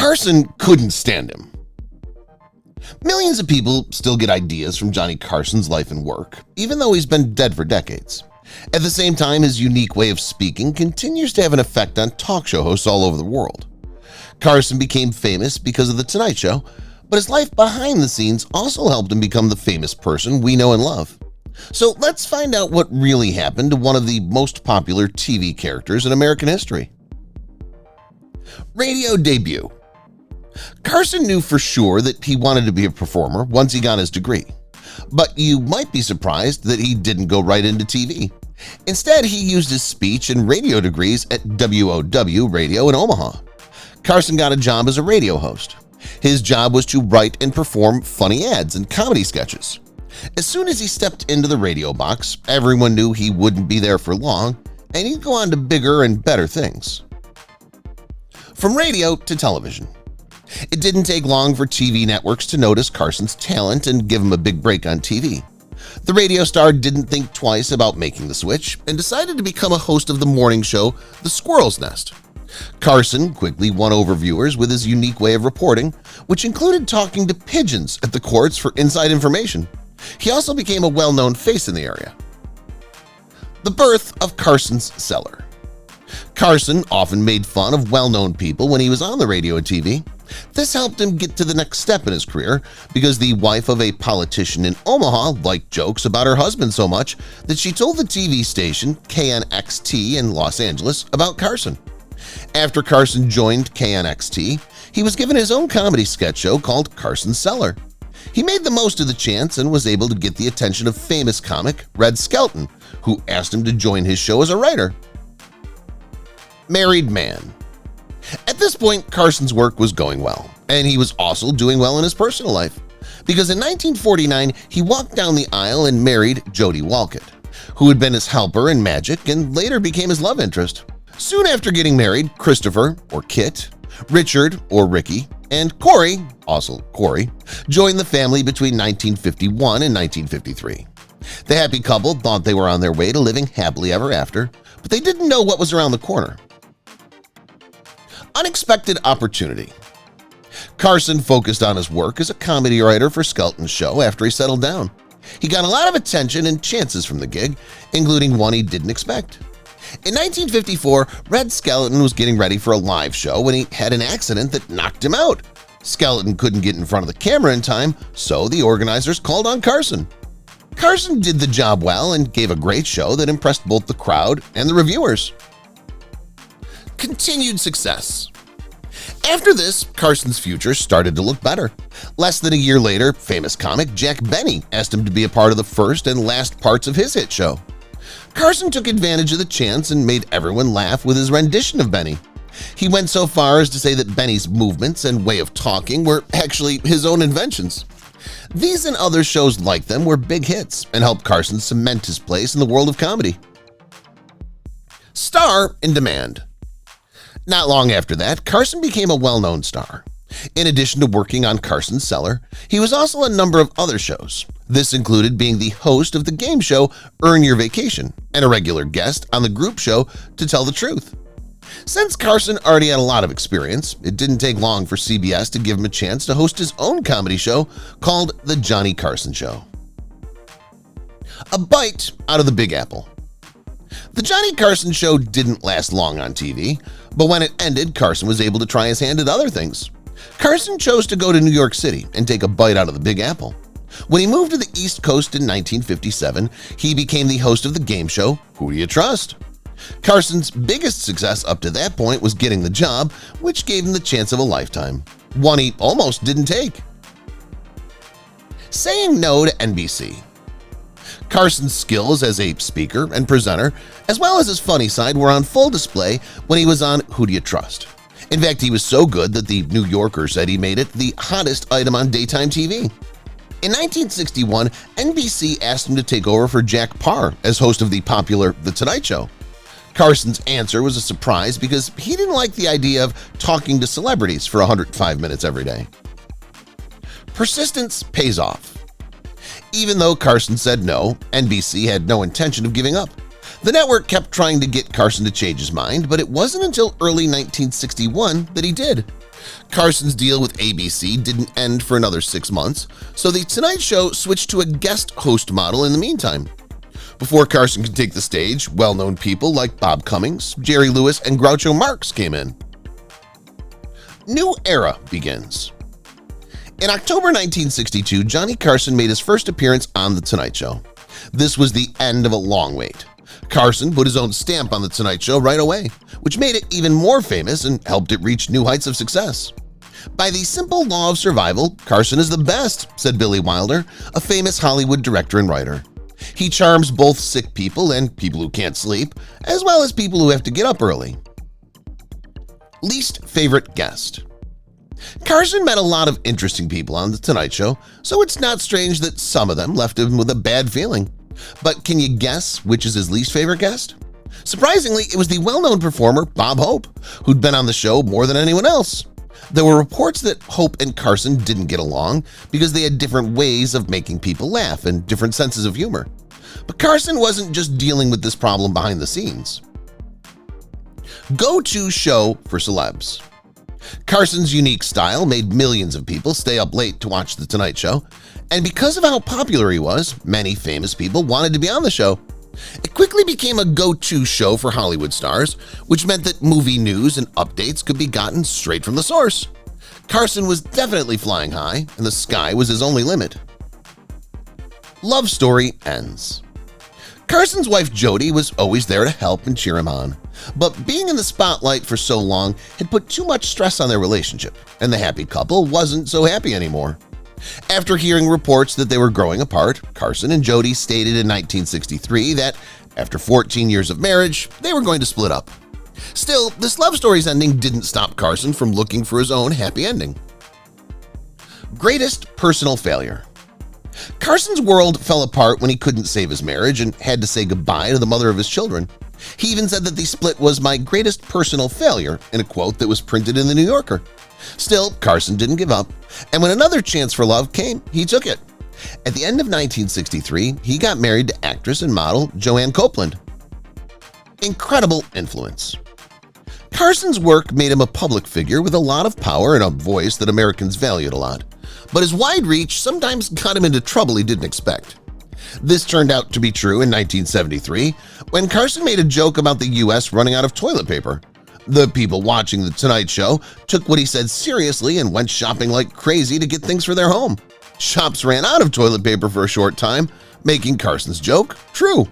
Carson couldn't stand him. Millions of people still get ideas from Johnny Carson's life and work, even though he's been dead for decades. At the same time, his unique way of speaking continues to have an effect on talk show hosts all over the world. Carson became famous because of The Tonight Show, but his life behind the scenes also helped him become the famous person we know and love. So let's find out what really happened to one of the most popular TV characters in American history. Radio debut. Carson knew for sure that he wanted to be a performer once he got his degree. But you might be surprised that he didn't go right into TV. Instead, he used his speech and radio degrees at WOW Radio in Omaha. Carson got a job as a radio host. His job was to write and perform funny ads and comedy sketches. As soon as he stepped into the radio box, everyone knew he wouldn't be there for long, and he'd go on to bigger and better things. From radio to television. It didn't take long for TV networks to notice Carson's talent and give him a big break on TV. The radio star didn't think twice about making the switch and decided to become a host of the morning show The Squirrel's Nest. Carson quickly won over viewers with his unique way of reporting, which included talking to pigeons at the courts for inside information. He also became a well-known face in the area. The birth of Carson's Cellar. Carson often made fun of well-known people when he was on the radio and TV. This helped him get to the next step in his career because the wife of a politician in Omaha liked jokes about her husband so much that she told the TV station KNXT in Los Angeles about Carson. After Carson joined KNXT, he was given his own comedy sketch show called Carson's Cellar. He made the most of the chance and was able to get the attention of famous comic Red Skelton, who asked him to join his show as a writer. Married man. At this point, Carson's work was going well, and he was also doing well in his personal life, because in 1949 he walked down the aisle and married Jody Walcott, who had been his helper in magic and later became his love interest. Soon after getting married, Christopher, or Kit, Richard, or Ricky, and Corey, also Corey, joined the family between 1951 and 1953. The happy couple thought they were on their way to living happily ever after, but they didn't know what was around the corner. Unexpected opportunity. Carson focused on his work as a comedy writer for Skelton's show after he settled down. He got a lot of attention and chances from the gig, including one he didn't expect. In 1954, Red Skelton was getting ready for a live show when he had an accident that knocked him out. Skelton couldn't get in front of the camera in time, so the organizers called on Carson. Carson did the job well and gave a great show that impressed both the crowd and the reviewers. Continued success. After this, Carson's future started to look better. Less than a year later, famous comic Jack Benny asked him to be a part of the first and last parts of his hit show. Carson took advantage of the chance and made everyone laugh with his rendition of Benny. He went so far as to say that Benny's movements and way of talking were actually his own inventions. These and other shows like them were big hits and helped Carson cement his place in the world of comedy. Star in demand. Not long after that, Carson became a well-known star. In addition to working on Carson's Cellar, he was also on a number of other shows. This included being the host of the game show Earn Your Vacation and a regular guest on the group show To Tell the Truth. Since Carson already had a lot of experience, it didn't take long for CBS to give him a chance to host his own comedy show called The Johnny Carson Show. A bite out of the Big Apple. The Johnny Carson Show didn't last long on TV, but when it ended, Carson was able to try his hand at other things. Carson chose to go to New York City and take a bite out of the Big Apple. When he moved to the East Coast in 1957, he became the host of the game show Who Do You Trust? Carson's biggest success up to that point was getting the job, which gave him the chance of a lifetime, one he almost didn't take. Saying no to NBC. Carson's skills as a speaker and presenter, as well as his funny side, were on full display when he was on Who Do You Trust? In fact, he was so good that the New Yorker said he made it the hottest item on daytime TV. In 1961, NBC asked him to take over for Jack Paar as host of the popular The Tonight Show. Carson's answer was a surprise because he didn't like the idea of talking to celebrities for 105 minutes every day. Persistence pays off. Even though Carson said no, NBC had no intention of giving up. The network kept trying to get Carson to change his mind, but it wasn't until early 1961 that he did. Carson's deal with ABC didn't end for another 6 months, so The Tonight Show switched to a guest host model in the meantime. Before Carson could take the stage, well-known people like Bob Cummings, Jerry Lewis, and Groucho Marx came in. New era begins. In October 1962, Johnny Carson made his first appearance on The Tonight Show. This was the end of a long wait. Carson put his own stamp on The Tonight Show right away, which made it even more famous and helped it reach new heights of success. By the simple law of survival, Carson is the best, said Billy Wilder, a famous Hollywood director and writer. He charms both sick people and people who can't sleep, as well as people who have to get up early. Least favorite guest. Carson met a lot of interesting people on The Tonight Show, so it's not strange that some of them left him with a bad feeling. But can you guess which is his least favorite guest? Surprisingly, it was the well-known performer Bob Hope, who'd been on the show more than anyone else. There were reports that Hope and Carson didn't get along because they had different ways of making people laugh and different senses of humor. But Carson wasn't just dealing with this problem behind the scenes. Go-to show for celebs. Carson's unique style made millions of people stay up late to watch The Tonight Show, and because of how popular he was, many famous people wanted to be on the show. It quickly became a go-to show for Hollywood stars, which meant that movie news and updates could be gotten straight from the source. Carson was definitely flying high, and the sky was his only limit. Love story ends. Carson's wife Jody was always there to help and cheer him on, but being in the spotlight for so long had put too much stress on their relationship, and the happy couple wasn't so happy anymore. After hearing reports that they were growing apart, Carson and Jody stated in 1963 that after 14 years of marriage, they were going to split up. Still, this love story's ending didn't stop Carson from looking for his own happy ending. Greatest personal failure. Carson's world fell apart when he couldn't save his marriage and had to say goodbye to the mother of his children. He even said that the split was my greatest personal failure in a quote that was printed in the New Yorker. Still, Carson didn't give up, and when another chance for love came, he took it. At the end of 1963, he got married to actress and model Joanne Copeland. Incredible influence. Carson's work made him a public figure with a lot of power and a voice that Americans valued a lot, but his wide reach sometimes got him into trouble he didn't expect. This turned out to be true in 1973 when Carson made a joke about the U.S. running out of toilet paper. The people watching The Tonight Show took what he said seriously and went shopping like crazy to get things for their home. Shops ran out of toilet paper for a short time, making Carson's joke true.